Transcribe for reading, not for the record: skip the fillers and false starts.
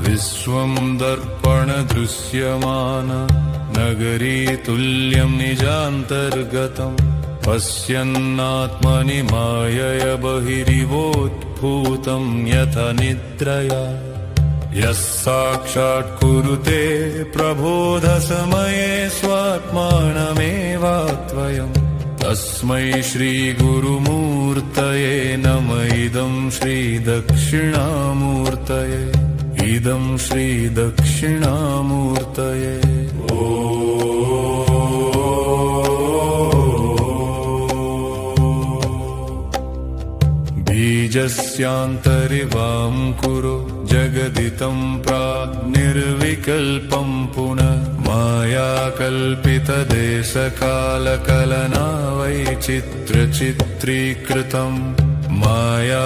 विश्वं दर्पणदृश्यमान नगरी तुल्यं निजान्तर्गतम् पश्यन्नात्मनि मायय बहिरिवोद्भूतं यथा निद्रया यः साक्षात् कुरुते प्रबोधसमये स्वात्मानमेवात्वयम् तस्मै श्रीगुरुमूर्तये नम इदं श्रीदक्षिणामूर्तये इदं श्रीदक्षिणामूर्तये। बीजस्यान्तरिवां कुरु जगदितं प्राक् निर्विकल्पं पुनः मायाकल्पितदेशकालकलना वैचित्र्यचित्रीकृतं माया